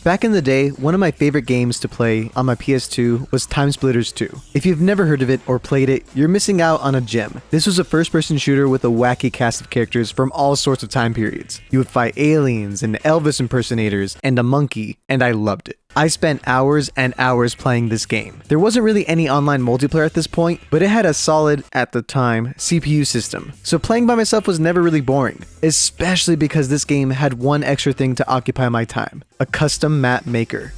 Back in the day, one of my favorite games to play on my PS2 was Time Splitters 2. If you've never heard of it or played it, you're missing out on a gem. This was a first-person shooter with a wacky cast of characters from all sorts of time periods. You would fight aliens and Elvis impersonators and a monkey, and I loved it. I spent hours and hours playing this game. There wasn't really any online multiplayer at this point, but it had a solid, at the time, CPU system. So playing by myself was never really boring, especially because this game had one extra thing to occupy my time: a custom map maker.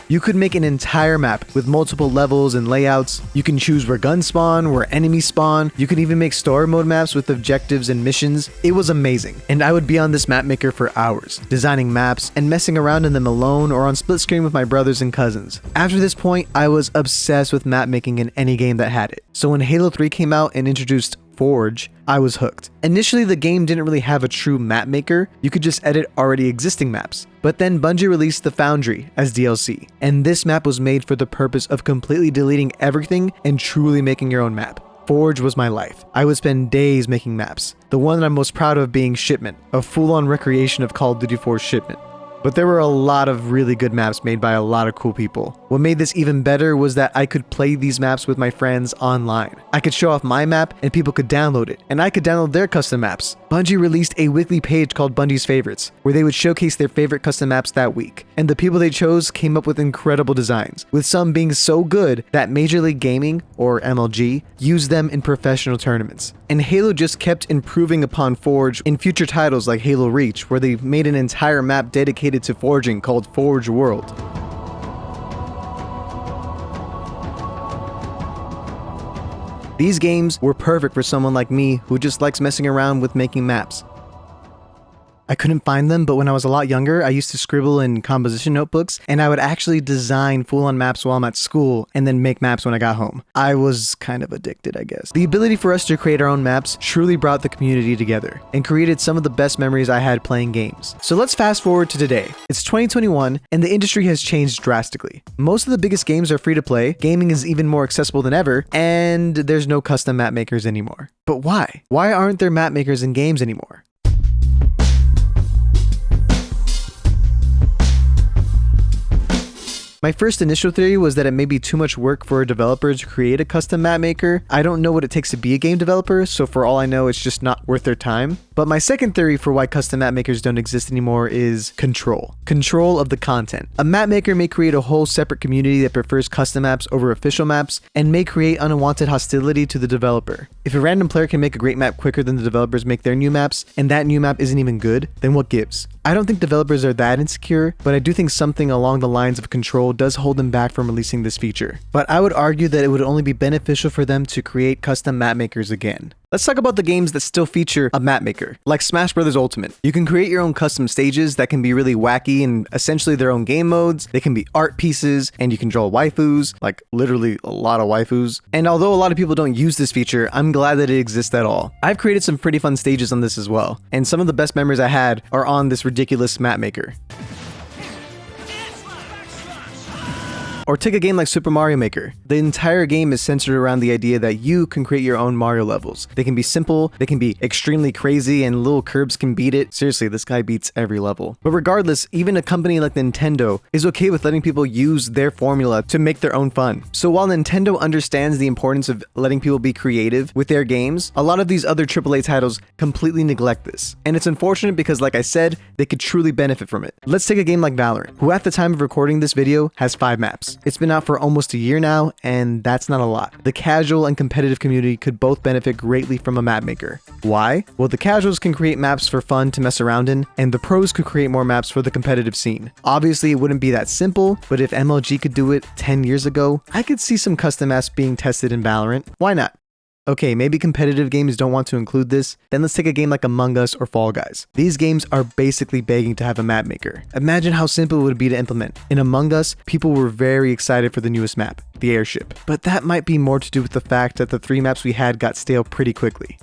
You could make an entire map with multiple levels and layouts. You can choose where guns spawn, where enemies spawn. You could even make story mode maps with objectives and missions. It was amazing. And I would be on this map maker for hours, designing maps and messing around in them alone or on split screen with my brothers and cousins. After this point, I was obsessed with map making in any game that had it. So when Halo 3 came out and introduced Forge, I was hooked. Initially, the game didn't really have a true map maker. You could just edit already existing maps. But then Bungie released the Foundry as DLC, and this map was made for the purpose of completely deleting everything and truly making your own map. Forge was my life. I would spend days making maps. The one that I'm most proud of being Shipment, a full-on recreation of Call of Duty 4's Shipment. But there were a lot of really good maps made by a lot of cool people. What made this even better was that I could play these maps with my friends online. I could show off my map and people could download it, and I could download their custom maps. Bungie released a weekly page called Bungie's Favorites, where they would showcase their favorite custom maps that week. And the people they chose came up with incredible designs, with some being so good that Major League Gaming, or MLG, used them in professional tournaments. And Halo just kept improving upon Forge in future titles like Halo Reach, where they made an entire map dedicated to forging called Forge World. These games were perfect for someone like me who just likes messing around with making maps. I couldn't find them, but when I was a lot younger, I used to scribble in composition notebooks, and I would actually design full-on maps while I'm at school, and then make maps when I got home. I was kind of addicted, I guess. The ability for us to create our own maps truly brought the community together, and created some of the best memories I had playing games. So let's fast forward to today. It's 2021, and the industry has changed drastically. Most of the biggest games are free to play, gaming is even more accessible than ever, and there's no custom map makers anymore. But why? Why aren't there map makers in games anymore? My first initial theory was that it may be too much work for a developer to create a custom map maker. I don't know what it takes to be a game developer, so for all I know, it's just not worth their time. But my second theory for why custom map makers don't exist anymore is control. Control of the content. A map maker may create a whole separate community that prefers custom maps over official maps, and may create unwanted hostility to the developer. If a random player can make a great map quicker than the developers make their new maps, and that new map isn't even good, then what gives? I don't think developers are that insecure, but I do think something along the lines of control does hold them back from releasing this feature. But I would argue that it would only be beneficial for them to create custom map makers again. Let's talk about the games that still feature a map maker, like Smash Bros. Ultimate. You can create your own custom stages that can be really wacky and essentially their own game modes. They can be art pieces, and you can draw waifus, like literally a lot of waifus. And although a lot of people don't use this feature, I'm glad that it exists at all. I've created some pretty fun stages on this as well, and some of the best memories I had are on this ridiculous map maker. Or take a game like Super Mario Maker. The entire game is centered around the idea that you can create your own Mario levels. They can be simple, they can be extremely crazy, and little curbs can beat it. Seriously, this guy beats every level. But regardless, even a company like Nintendo is okay with letting people use their formula to make their own fun. So while Nintendo understands the importance of letting people be creative with their games, a lot of these other AAA titles completely neglect this. And it's unfortunate because, like I said, they could truly benefit from it. Let's take a game like Valorant, who at the time of recording this video has 5 maps. It's been out for almost a year now, and that's not a lot. The casual and competitive community could both benefit greatly from a map maker. Why? Well, the casuals can create maps for fun to mess around in, and the pros could create more maps for the competitive scene. Obviously, it wouldn't be that simple, but if MLG could do it 10 years ago, I could see some custom maps being tested in Valorant. Why not? Okay, maybe competitive games don't want to include this, then let's take a game like Among Us or Fall Guys. These games are basically begging to have a map maker. Imagine how simple it would be to implement. In Among Us, people were very excited for the newest map, the airship. But that might be more to do with the fact that the 3 maps we had got stale pretty quickly.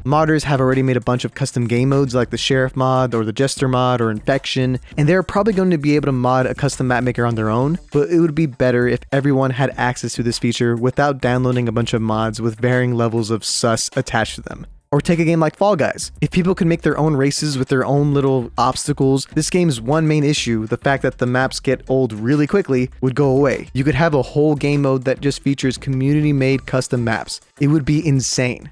Modders have already made a bunch of custom game modes like the Sheriff mod or the Jester mod or Infection, and they're probably going to be able to mod a custom map maker on their own, but it would be better if everyone had access to this feature without downloading a bunch of mods with varying levels of sus attached to them. Or take a game like Fall Guys. If people can make their own races with their own little obstacles, this game's one main issue, the fact that the maps get old really quickly, would go away. You could have a whole game mode that just features community-made custom maps. It would be insane.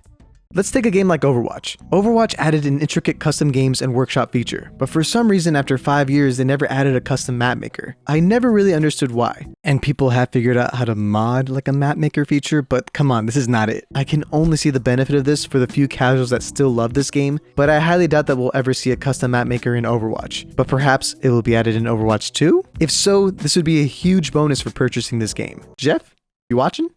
Let's take a game like Overwatch. Overwatch added an intricate custom games and workshop feature, but for some reason after 5 years they never added a custom map maker. I never really understood why. And people have figured out how to mod like a map maker feature, but come on, this is not it. I can only see the benefit of this for the few casuals that still love this game, but I highly doubt that we'll ever see a custom map maker in Overwatch. But perhaps it will be added in Overwatch 2? If so, this would be a huge bonus for purchasing this game. Jeff, you watching?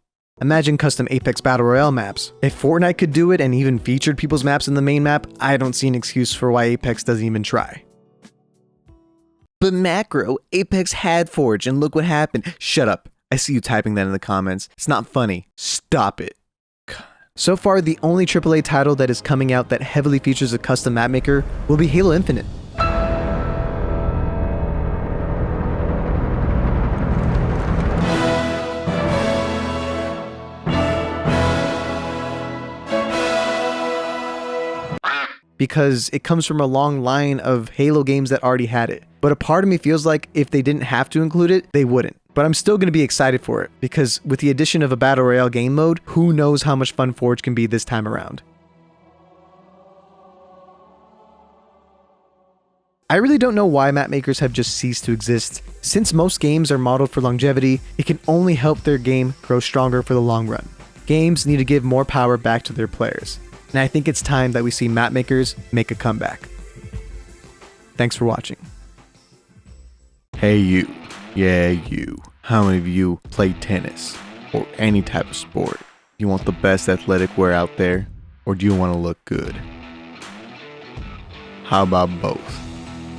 Imagine custom Apex Battle Royale maps. If Fortnite could do it and even featured people's maps in the main map, I don't see an excuse for why Apex doesn't even try. But macro, Apex had Forge and look what happened. Shut up. I see you typing that in the comments. It's not funny. Stop it. So far, the only AAA title that is coming out that heavily features a custom map maker will be Halo Infinite. Because it comes from a long line of Halo games that already had it. But a part of me feels like if they didn't have to include it, they wouldn't. But I'm still going to be excited for it, because with the addition of a Battle Royale game mode, who knows how much fun Forge can be this time around. I really don't know why map makers have just ceased to exist. Since most games are modeled for longevity, it can only help their game grow stronger for the long run. Games need to give more power back to their players. And I think it's time that we see map makers make a comeback. Thanks for watching. Hey you, yeah you, how many of you play tennis or any type of sport? You want the best athletic wear out there, or do you want to look good? How about both?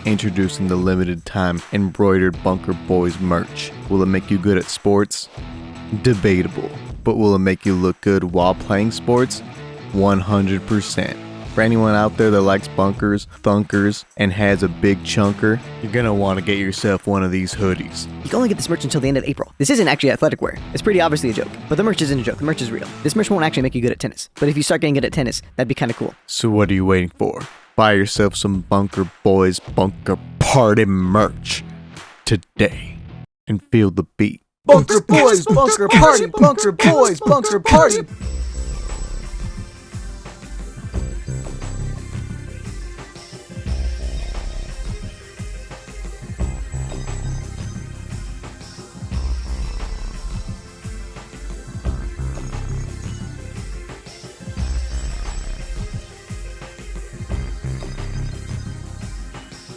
Introducing the limited time embroidered Bunker Boys merch. Will it make you good at sports? Debatable. But will it make you look good while playing sports? 100%. For anyone out there that likes bunkers, thunkers, and has a big chunker, you're gonna want to get yourself one of these hoodies. You can only get this merch until the end of April. This isn't actually athletic wear. It's pretty obviously a joke. But the merch isn't a joke. The merch is real. This merch won't actually make you good at tennis. But if you start getting good at tennis, that'd be kind of cool. So what are you waiting for? Buy yourself some Bunker Boys Bunker Party merch today and feel the beat. Bunker Boys, Bunker Party, Bunker Boys, Bunker Party.